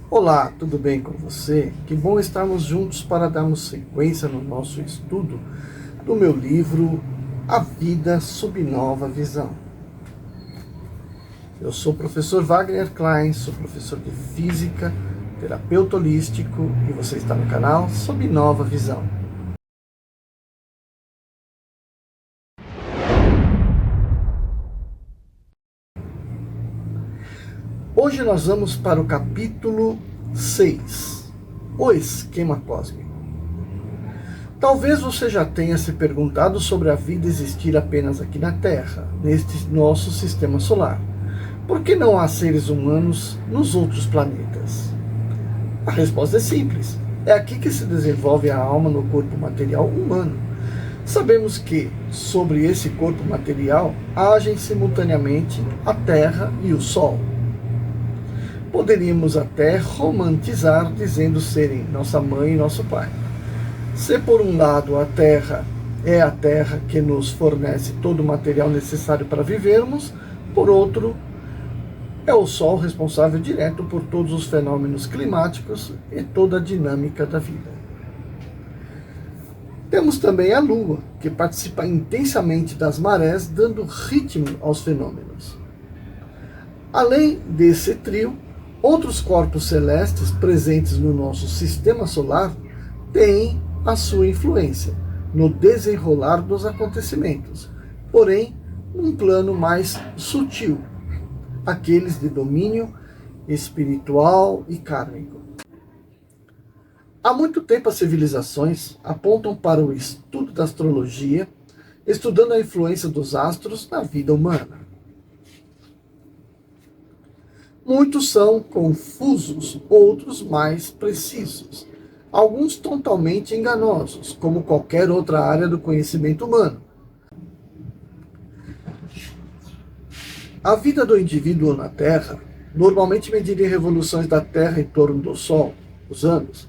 Olá, tudo bem com você? Que bom estarmos juntos para darmos sequência no nosso estudo do meu livro A Vida sob Nova Visão. Eu sou o professor Wagner Klein, sou professor de Física, terapeuta holístico e você está no canal Sob Nova Visão. Hoje nós vamos para o capítulo 6, O Esquema Cósmico. Talvez você já tenha se perguntado sobre a vida existir apenas aqui na Terra, neste nosso sistema solar. Por que não há seres humanos nos outros planetas? A resposta é simples. É aqui que se desenvolve a alma no corpo material humano. Sabemos que, sobre esse corpo material, agem simultaneamente a Terra e o Sol. Poderíamos até romantizar dizendo serem nossa mãe e nosso pai. Se por um lado a Terra é a Terra que nos fornece todo o material necessário para vivermos, por outro, é o Sol responsável direto por todos os fenômenos climáticos e toda a dinâmica da vida. Temos também a Lua, que participa intensamente das marés, dando ritmo aos fenômenos. Além desse trio, outros corpos celestes presentes no nosso sistema solar têm a sua influência no desenrolar dos acontecimentos, porém, num plano mais sutil, aqueles de domínio espiritual e kármico. Há muito tempo as civilizações apontam para o estudo da astrologia, estudando a influência dos astros na vida humana. Muitos são confusos, outros mais precisos, alguns totalmente enganosos, como qualquer outra área do conhecimento humano. A vida do indivíduo na Terra, normalmente medida em revoluções da Terra em torno do Sol, os anos,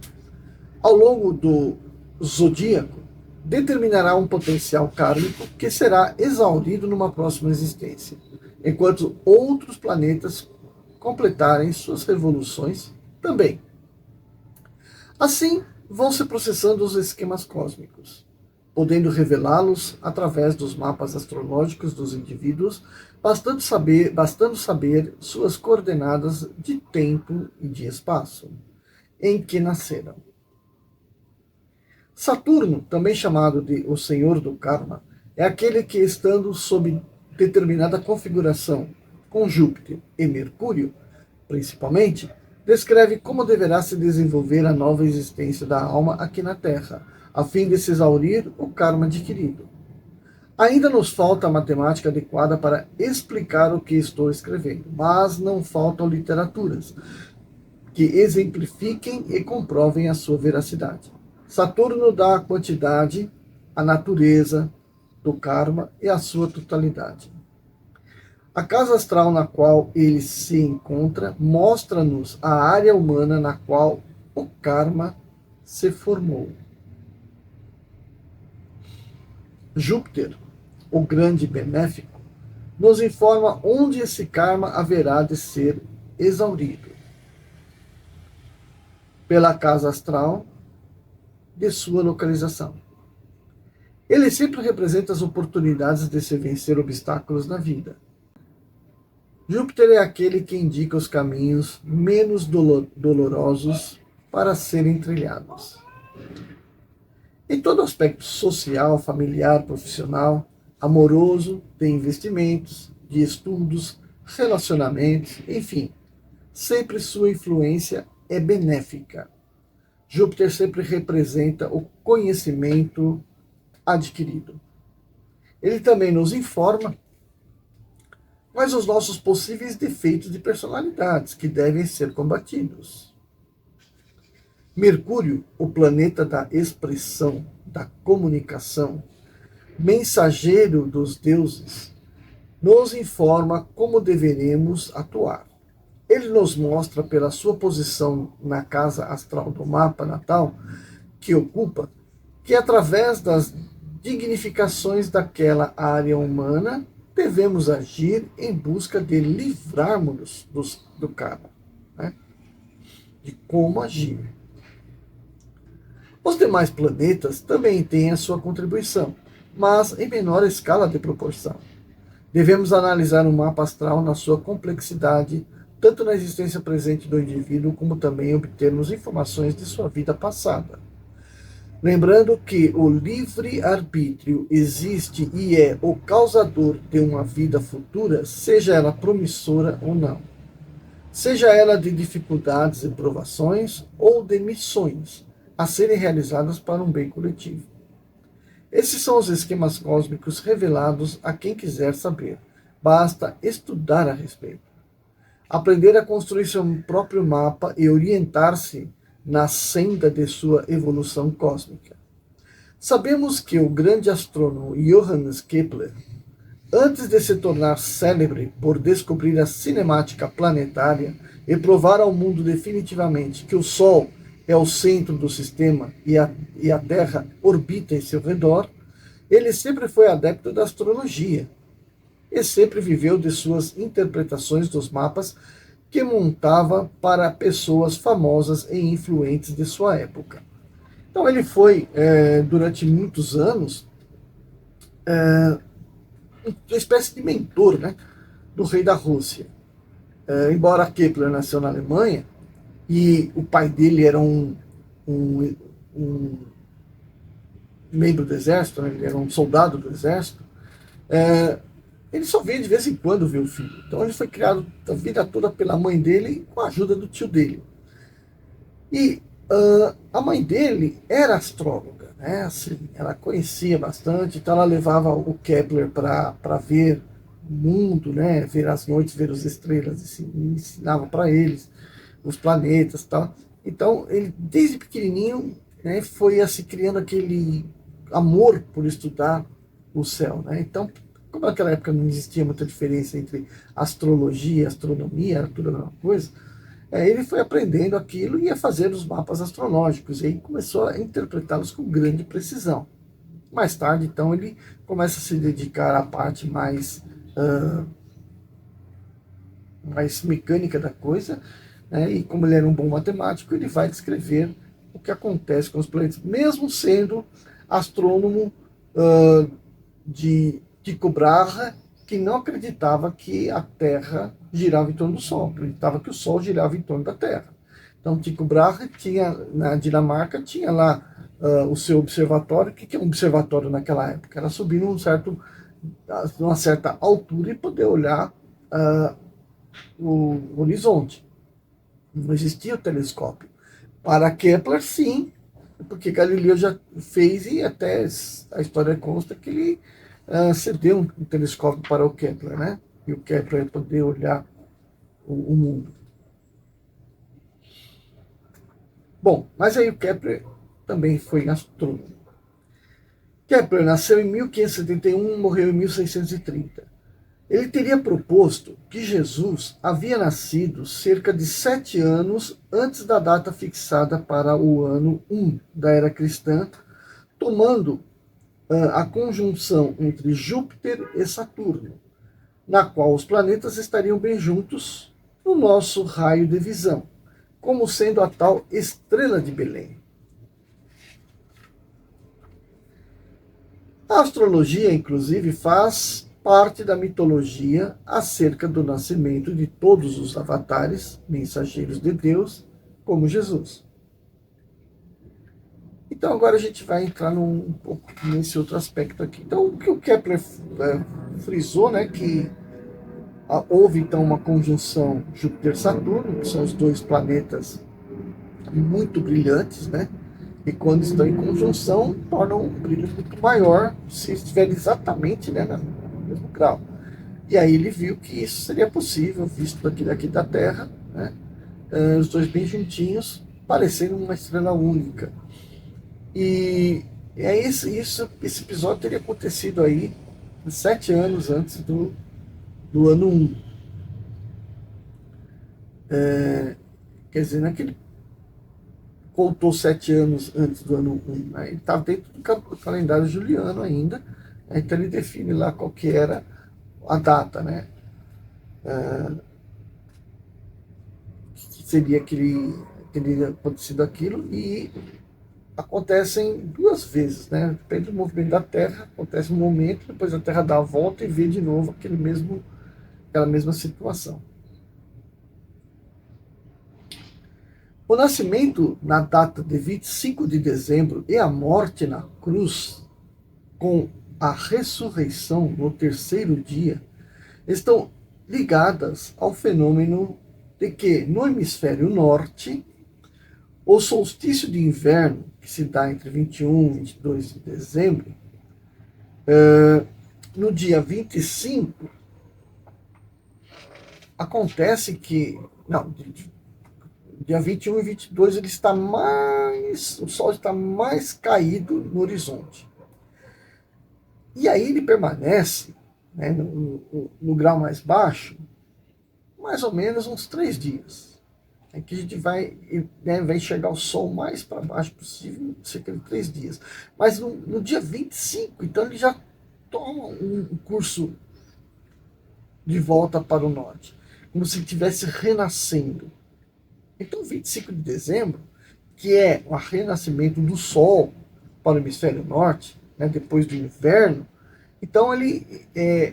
ao longo do zodíaco, determinará um potencial kármico que será exaurido numa próxima existência, enquanto outros planetas completarem suas revoluções também. Assim, vão se processando os esquemas cósmicos, podendo revelá-los através dos mapas astrológicos dos indivíduos, bastando saber suas coordenadas de tempo e de espaço em que nasceram. Saturno, também chamado de o Senhor do Karma, é aquele que, estando sob determinada configuração com Júpiter e Mercúrio, principalmente, descreve como deverá se desenvolver a nova existência da alma aqui na Terra, a fim de se exaurir o karma adquirido. Ainda nos falta a matemática adequada para explicar o que estou escrevendo, mas não faltam literaturas que exemplifiquem e comprovem a sua veracidade. Saturno dá a quantidade, a natureza do karma e a sua totalidade. A casa astral na qual ele se encontra mostra-nos a área humana na qual o karma se formou. Júpiter, o grande benéfico, nos informa onde esse karma haverá de ser exaurido. Pela casa astral de sua localização. Ele sempre representa as oportunidades de se vencer obstáculos na vida. Júpiter é aquele que indica os caminhos menos dolorosos para serem trilhados. Em todo aspecto social, familiar, profissional, amoroso, de investimentos, de estudos, relacionamentos, enfim, sempre sua influência é benéfica. Júpiter sempre representa o conhecimento adquirido. Ele também nos informa quais os nossos possíveis defeitos de personalidades que devem ser combatidos. Mercúrio, o planeta da expressão, da comunicação, mensageiro dos deuses, nos informa como deveremos atuar. Ele nos mostra, pela sua posição na casa astral do mapa natal que ocupa, que através das dignificações daquela área humana, devemos agir em busca de livrarmos-nos do karma. Né? de como agir. Os demais planetas também têm a sua contribuição, mas em menor escala de proporção. Devemos analisar o mapa astral na sua complexidade, tanto na existência presente do indivíduo, como também obtermos informações de sua vida passada. Lembrando que o livre-arbítrio existe e é o causador de uma vida futura, seja ela promissora ou não. Seja ela de dificuldades e provações ou de missões a serem realizadas para um bem coletivo. Esses são os esquemas cósmicos revelados a quem quiser saber. Basta estudar a respeito. Aprender a construir seu próprio mapa e orientar-se na senda de sua evolução cósmica. Sabemos que o grande astrônomo Johannes Kepler, antes de se tornar célebre por descobrir a cinemática planetária e provar ao mundo definitivamente que o Sol é o centro do sistema e a Terra orbita em seu redor, ele sempre foi adepto da astrologia e sempre viveu de suas interpretações dos mapas que montava para pessoas famosas e influentes de sua época. Então ele foi, durante muitos anos, uma espécie de mentor, né, do rei da Rússia. Embora Kepler nasceu na Alemanha, e o pai dele era um membro do exército, né, ele era um soldado do exército, ele só veio de vez em quando ver o filho. Então ele foi criado a vida toda pela mãe dele e com a ajuda do tio dele. E a mãe dele era astróloga, né? Assim, ela conhecia bastante, então ela levava o Kepler para ver o mundo, né? Ver as noites, ver as estrelas, e ensinava para eles os planetas e tal. Então ele, desde pequenininho, né, foi assim, criando aquele amor por estudar o céu, né? Então, como naquela época não existia muita diferença entre astrologia e astronomia, era tudo a mesma coisa, ele foi aprendendo aquilo e ia fazer os mapas astrológicos, e aí começou a interpretá-los com grande precisão. Mais tarde, então, ele começa a se dedicar à parte mais mecânica da coisa, né? E como ele era um bom matemático, ele vai descrever o que acontece com os planetas, mesmo sendo astrônomo de Tycho Brahe, que não acreditava que a Terra girava em torno do Sol, acreditava que o Sol girava em torno da Terra. Então, Tycho Brahe tinha, na Dinamarca, tinha lá o seu observatório. O que é um observatório naquela época? Era subir numa certa altura e poder olhar o horizonte. Não existia o telescópio. Para Kepler, sim, porque Galileu já fez, e até a história consta que ele cedeu um telescópio para o Kepler, né? E o Kepler poder olhar o mundo. Bom, mas aí o Kepler também foi astrônomo. Kepler nasceu em 1571 e morreu em 1630. Ele teria proposto que Jesus havia nascido cerca de 7 anos antes da data fixada para o ano 1 da era cristã, tomando a conjunção entre Júpiter e Saturno, na qual os planetas estariam bem juntos no nosso raio de visão, como sendo a tal estrela de Belém. A astrologia, inclusive, faz parte da mitologia acerca do nascimento de todos os avatares, mensageiros de Deus, como Jesus. Então agora a gente vai entrar um pouco nesse outro aspecto aqui. Então o que o Kepler frisou, né, que houve então uma conjunção Júpiter-Saturno, que são os dois planetas muito brilhantes, né? E quando estão em conjunção, tornam um brilho muito maior se estiver exatamente, né, no mesmo grau. E aí ele viu que isso seria possível, visto daqui da Terra, né? Os dois bem juntinhos, parecendo uma estrela única. E esse episódio teria acontecido aí 7 anos antes do ano 1. Quer dizer, naquele voltou 7 anos antes do ano 1, né? Ele estava dentro do calendário juliano ainda, né? Então ele define lá qual que era a data, né? Que seria teria acontecido aquilo, e acontecem duas vezes, né? Depende do movimento da Terra, acontece um momento, depois a Terra dá a volta e vê de novo aquela mesma situação. O nascimento na data de 25 de dezembro e a morte na cruz, com a ressurreição no terceiro dia, estão ligadas ao fenômeno de que, no hemisfério norte, o solstício de inverno, que se dá entre 21 e 22 de dezembro, no dia 25, acontece que. Não, dia 21 e 22 ele está mais. O sol está mais caído no horizonte. E aí ele permanece, né, no grau mais baixo, mais ou menos uns 3 dias. É que a gente vai enxergar o sol mais para baixo possível, cerca de 3 dias. Mas no dia 25, então ele já toma um curso de volta para o norte, como se estivesse renascendo. Então, 25 de dezembro, que é o renascimento do sol para o hemisfério norte, né, depois do inverno, então ele,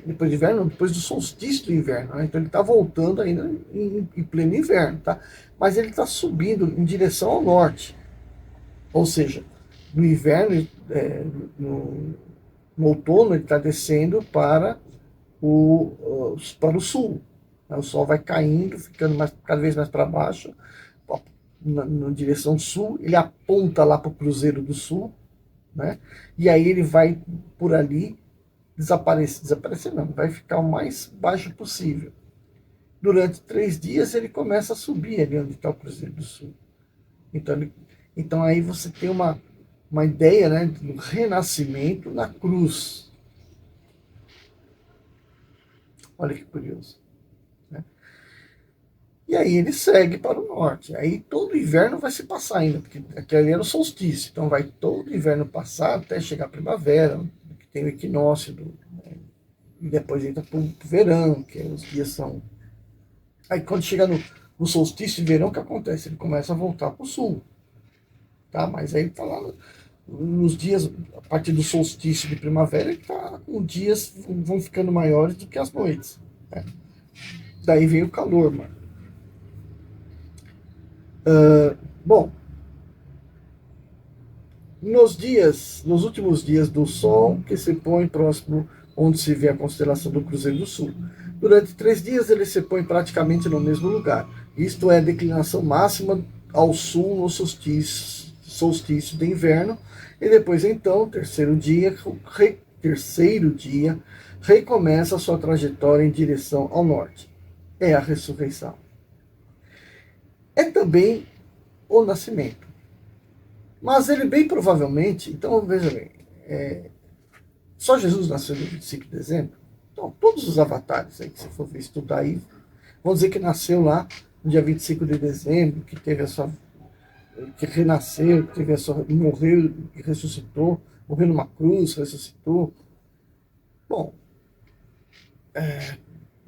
depois do inverno, depois do solstício do inverno, né, então ele está voltando ainda em pleno inverno, tá? Mas ele está subindo em direção ao norte, ou seja, no inverno, no outono ele está descendo para o sul. O sol vai caindo, ficando cada vez mais para baixo, na direção sul, ele aponta lá para o Cruzeiro do Sul, né? E aí ele vai por ali desaparecer não, vai ficar o mais baixo possível. Durante 3 dias ele começa a subir ali onde está o Cruzeiro do Sul. Então aí você tem uma ideia, né, do renascimento na cruz. Olha que curioso. E aí ele segue para o norte. Aí todo o inverno vai se passar ainda, porque aquele era o solstício. Então vai todo o inverno passar até chegar a primavera, que tem o equinócio, né? E depois entra para o verão, que os dias são... Aí quando chega no solstício de verão, o que acontece? Ele começa a voltar para o sul. Tá? Mas aí tá lá nos dias, a partir do solstício de primavera, ele tá, os dias vão ficando maiores do que as noites. Né? Daí vem o calor, mano. Bom, nos últimos dias do Sol, que se põe próximo onde se vê a constelação do Cruzeiro do Sul. Durante 3 dias ele se põe praticamente no mesmo lugar. Isto é a declinação máxima ao sul no solstício de inverno. E depois então, terceiro dia, recomeça a sua trajetória em direção ao norte. É a ressurreição. É também o nascimento. Mas ele bem provavelmente, então veja bem, só Jesus nasceu no 25 de dezembro. Então todos os avatares aí que você for estudar aí, vão dizer que nasceu lá no dia 25 de dezembro, que teve a sua, que renasceu, que teve a sua, morreu e ressuscitou, morreu numa cruz, ressuscitou. Bom,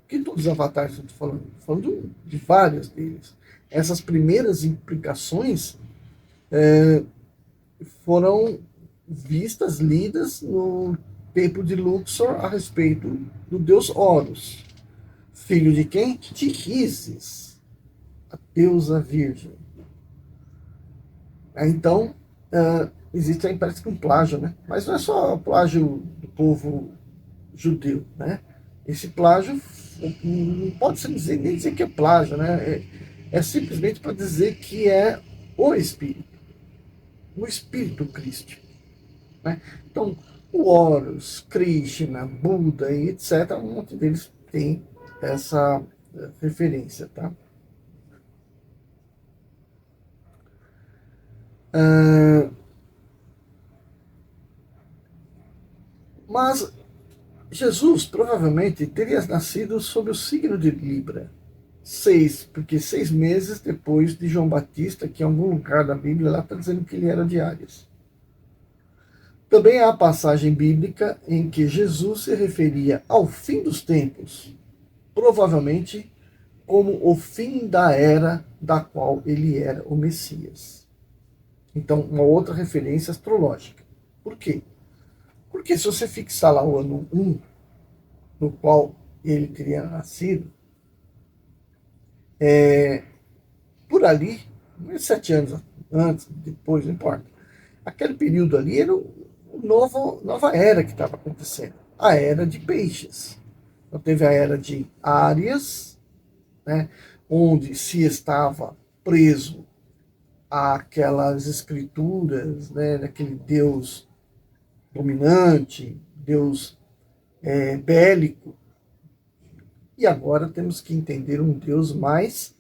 que todos os avatares eu estou falando? Estou falando de vários deles. Essas primeiras implicações foram vistas, lidas no tempo de Luxor a respeito do deus Horus, filho de quem? De Ísis, a deusa virgem. Então, existe aí, parece que um plágio, né? Mas não é só plágio do povo judeu, né? Esse plágio não pode se dizer, nem dizer que é plágio, né? É simplesmente para dizer que é o espírito crístico, né? Então, o Horus, Krishna, Buda e etc., um monte deles tem essa referência, tá? Mas Jesus provavelmente teria nascido sob o signo de Libra. Porque 6 meses depois de João Batista, que em algum lugar da Bíblia lá está dizendo que ele era de Áries. Também há a passagem bíblica em que Jesus se referia ao fim dos tempos, provavelmente como o fim da era da qual ele era o Messias. Então, uma outra referência astrológica. Por quê? Porque se você fixar lá o ano 1, no qual ele teria nascido, por ali, 7 anos antes, depois, não importa. Aquele período ali era nova era que estava acontecendo. A era de peixes. Então teve a era de Áries, né, onde se estava preso àquelas escrituras, né, daquele Deus dominante, Deus bélico. E agora temos que entender um Deus mais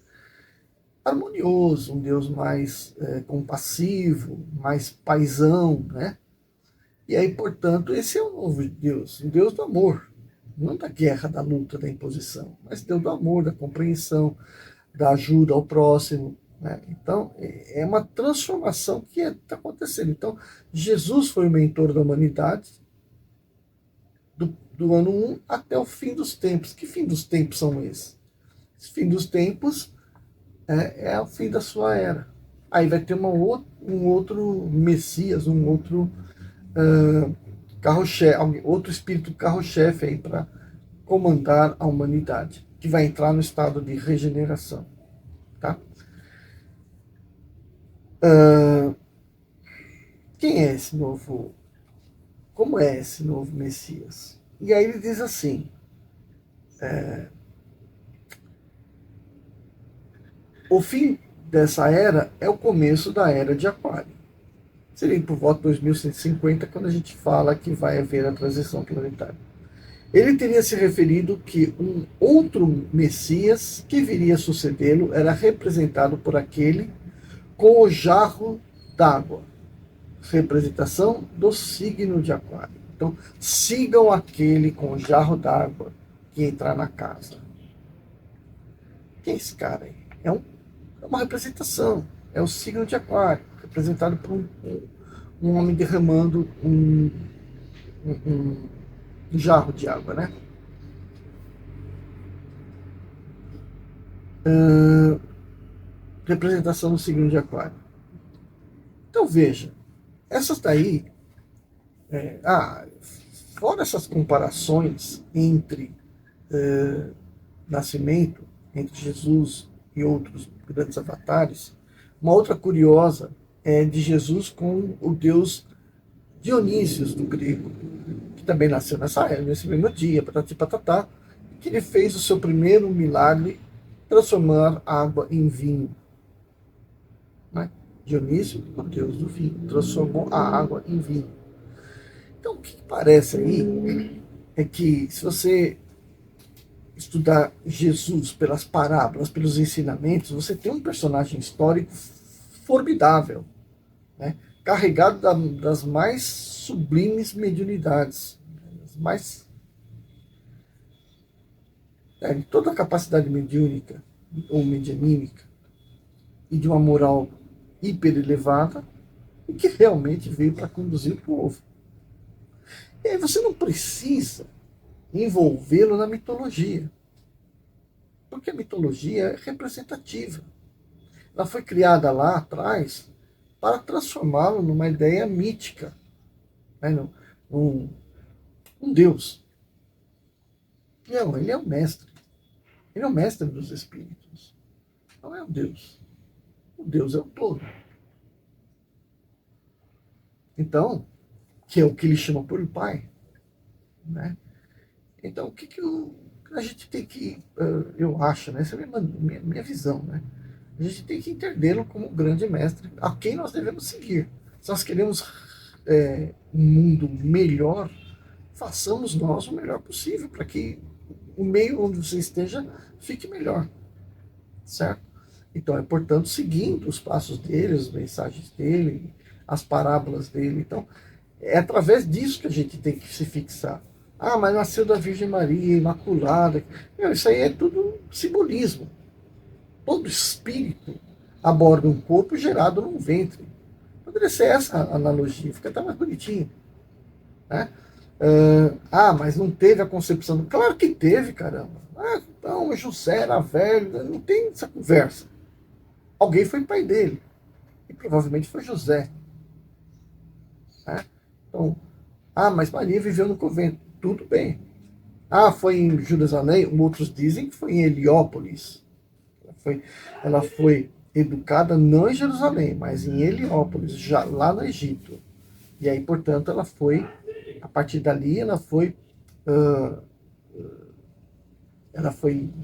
harmonioso, um Deus mais compassivo, mais paisão, né? E aí, portanto, esse é o novo Deus, um Deus do amor, não da guerra, da luta, da imposição, mas Deus do amor, da compreensão, da ajuda ao próximo, né? Então, é uma transformação que está acontecendo. Então, Jesus foi o mentor da humanidade do ano 1 até o fim dos tempos. Que fim dos tempos são esses? Esse fim dos tempos é o fim da sua era. Aí vai ter um outro Messias, um outro carro-chefe, outro espírito carro-chefe aí para comandar a humanidade, que vai entrar no estado de regeneração. Tá? Quem é esse novo? Como é esse novo Messias? E aí ele diz assim: o fim dessa era é o começo da era de Aquário. Seria por volta de 2150, quando a gente fala que vai haver a transição planetária. Ele teria se referido que um outro Messias que viria a sucedê-lo era representado por aquele com o jarro d'água, representação do signo de Aquário. Então, sigam aquele com o jarro d'água que entrar na casa. Quem é esse cara aí? É uma representação, é o signo de Aquário, representado por um homem derramando um jarro de água, né? Representação do signo de Aquário. Então veja, essas daí, fora essas comparações entre nascimento, entre Jesus e outros grandes avatares, uma outra curiosa é de Jesus com o deus Dionísios do grego, que também nasceu nesse mesmo dia, patati patatá, que ele fez o seu primeiro milagre, transformar água em vinho. Né? Dionísio, o deus do vinho, transformou a água em vinho. Então, o que parece aí é que, se você estudar Jesus pelas parábolas, pelos ensinamentos, você tem um personagem histórico formidável, né? Carregado das mais sublimes mediunidades, de toda a capacidade mediúnica ou medianímica e de uma moral hiper elevada, e que realmente veio para conduzir o povo. E aí você não precisa envolvê-lo na mitologia, porque a mitologia é representativa. Ela foi criada lá atrás para transformá-lo numa ideia mítica, né? Um Deus. Não, ele é o mestre. Ele é o mestre dos espíritos. Não é o Deus. O Deus é o todo. Então, que é o que ele chama por Pai, né? Então, o que a gente tem que, eu acho, né? Essa é a minha visão, né? A gente tem que entendê-lo como um grande mestre a quem nós devemos seguir. Se nós queremos um mundo melhor, façamos nós o melhor possível para que o meio onde você esteja fique melhor, certo? Então é, portanto, seguindo os passos dele, as mensagens dele, as parábolas dele. Então, é através disso que a gente tem que se fixar. Ah, mas nasceu da Virgem Maria, Imaculada. Isso aí é tudo simbolismo. Todo espírito aborda um corpo gerado num ventre. Poderia ser essa a analogia, fica até mais bonitinho. Né? Mas não teve a concepção. Claro que teve, caramba. Não, José era velho, não tem essa conversa. Alguém foi pai dele, e provavelmente foi José. Né? Então, mas Maria viveu no convento. Tudo bem. Foi em Jerusalém? Outros dizem que foi em Heliópolis. Ela foi educada não em Jerusalém, mas em Heliópolis, já lá no Egito. E aí, portanto, a partir dali, ah,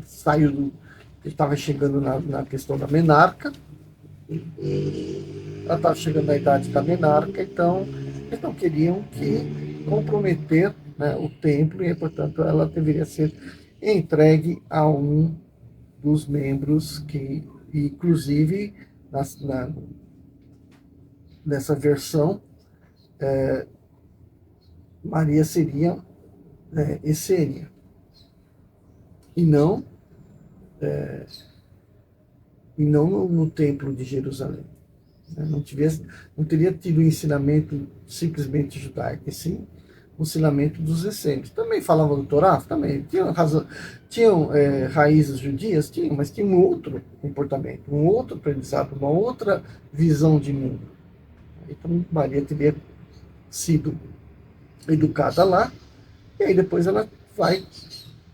saiu ele estava chegando na questão da menarca, ela estava chegando na idade da menarca, então eles não queriam comprometer, né, o templo, e portanto ela deveria ser entregue a um dos membros que, inclusive, nessa versão, Maria seria Essênia, e não, no templo de Jerusalém. Não teria tido um ensinamento simplesmente judaico, e sim um ensinamento dos essênios. Também falavam do Torá? Também. Tinham raízes judias? Tinham, mas tinha um outro comportamento, um outro aprendizado, uma outra visão de mundo. Então, Maria teria sido educada lá, e aí depois ela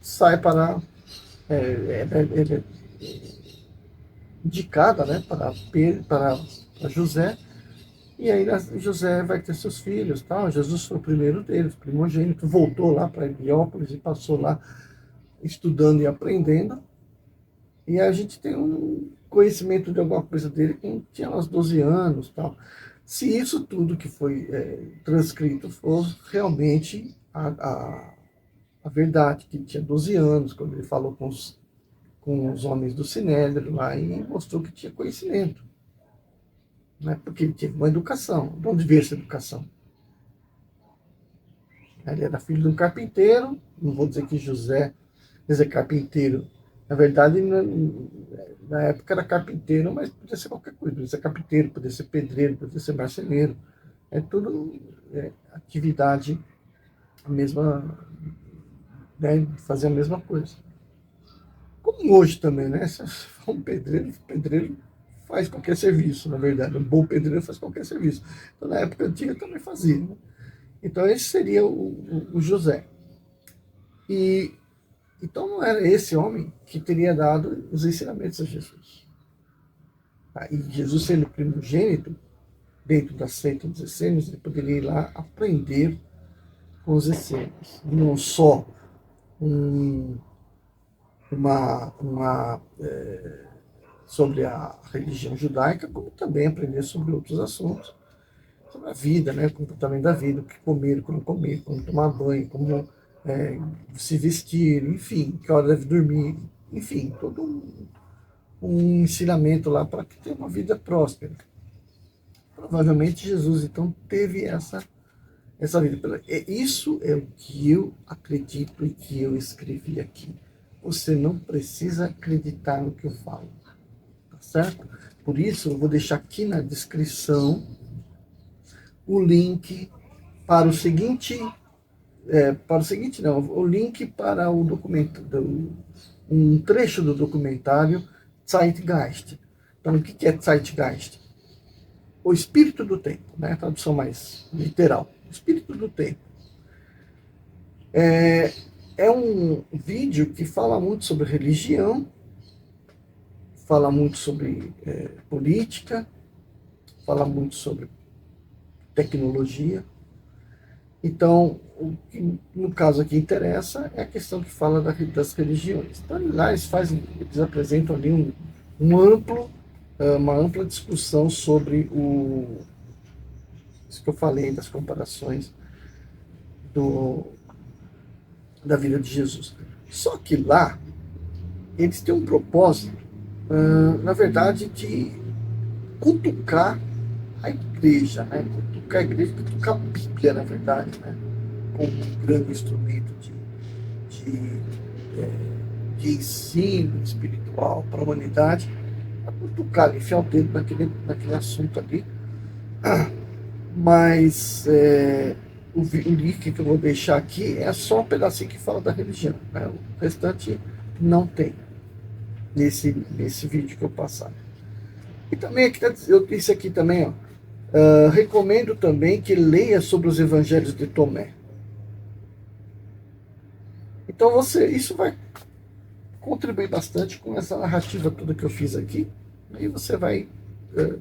sai para... é indicada, né, para José, e aí José vai ter seus filhos, tal. Jesus foi o primeiro deles, primogênito, voltou lá para Heliópolis e passou lá estudando e aprendendo, e a gente tem um conhecimento de alguma coisa dele quando tinha uns 12 anos, tal. Se isso tudo que foi transcrito for realmente a verdade, que ele tinha 12 anos, quando ele falou com os homens do Sinédrio lá e mostrou que tinha conhecimento. Né? Porque ele teve uma educação. De onde veio essa educação? Ele era filho de um carpinteiro, não vou dizer que José é carpinteiro. Na verdade, na época era carpinteiro, mas podia ser qualquer coisa. Podia ser carpinteiro, podia ser pedreiro, podia ser marceneiro. É tudo atividade, a mesma, né, fazer a mesma coisa. Como hoje também, né? Se for um pedreiro faz qualquer serviço, na verdade. Um bom pedreiro faz qualquer serviço. Então, na época antiga também fazia. Né? Então, esse seria o José. Então, não era esse homem que teria dado os ensinamentos a Jesus. E Jesus, sendo primogênito, dentro da seita dos essênios, ele poderia ir lá aprender com os essênios. Não só sobre a religião judaica, como também aprender sobre outros assuntos, sobre a vida, né, o comportamento da vida, o que comer, como comer, como tomar banho, como se vestir, enfim, que hora deve dormir, enfim, todo um ensinamento lá para que tenha uma vida próspera. Provavelmente Jesus, então, teve essa vida. Isso é o que eu acredito e que eu escrevi aqui. Você não precisa acreditar no que eu falo, tá certo? Por isso, eu vou deixar aqui na descrição o link para o seguinte, o link para o documento, um trecho do documentário Zeitgeist. Então, o que é Zeitgeist? O espírito do tempo, né? A tradução mais literal. O espírito do tempo. É um vídeo que fala muito sobre religião, fala muito sobre política, fala muito sobre tecnologia. Então, o que no caso aqui interessa é a questão que fala das religiões. Então, lá eles apresentam ali uma ampla discussão sobre isso que eu falei, das comparações da vida de Jesus. Só que lá, eles têm um propósito, na verdade, de cutucar a igreja, né? Cutucar a igreja, cutucar a Bíblia, na verdade, né? Como um grande instrumento de ensino espiritual para a humanidade, a cutucar, enfiar o dedo naquele assunto ali. Mas o link que eu vou deixar aqui é só um pedacinho que fala da religião. Né? O restante Não tem nesse vídeo que eu passar. E também aqui, eu disse aqui também, ó, recomendo também que leia sobre os evangelhos de Tomé. Então isso vai contribuir bastante com essa narrativa toda que eu fiz aqui. Aí você vai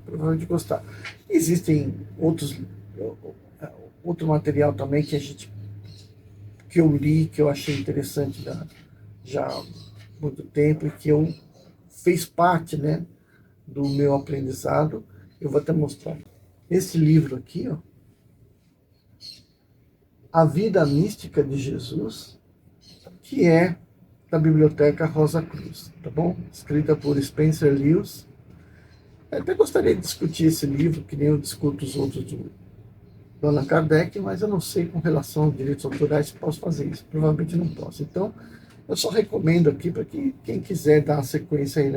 provavelmente gostar. Existem outro material também que eu li, que eu achei interessante já há muito tempo e que fez parte, né, do meu aprendizado. Eu vou até mostrar. Esse livro aqui, ó, A Vida Mística de Jesus, que é da Biblioteca Rosa Cruz, tá bom? Escrita por Spencer Lewis. Eu até gostaria de discutir esse livro, que nem eu discuto os outros do Allan Kardec, mas eu não sei com relação aos direitos autorais se posso fazer isso. Provavelmente não posso. Então, eu só recomendo aqui para que quem quiser dar uma sequência aí,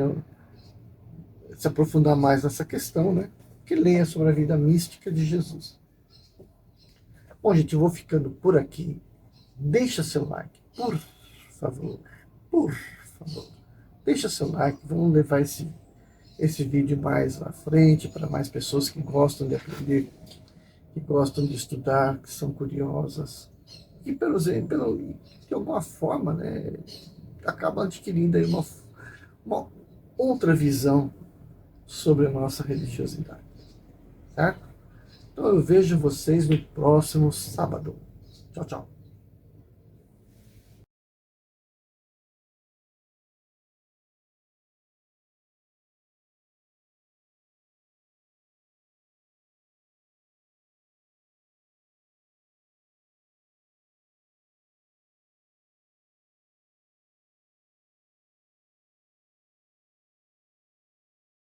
se aprofundar mais nessa questão, né, que leia sobre a vida mística de Jesus. Bom, gente, eu vou ficando por aqui. Deixa seu like, por favor. Por favor. Deixa seu like, vamos levar esse vídeo mais à frente para mais pessoas que gostam de aprender, que gostam de estudar, que são curiosas. E de alguma forma, né, acabam adquirindo aí uma outra visão sobre a nossa religiosidade. Certo? Então eu vejo vocês no próximo sábado. Tchau, tchau.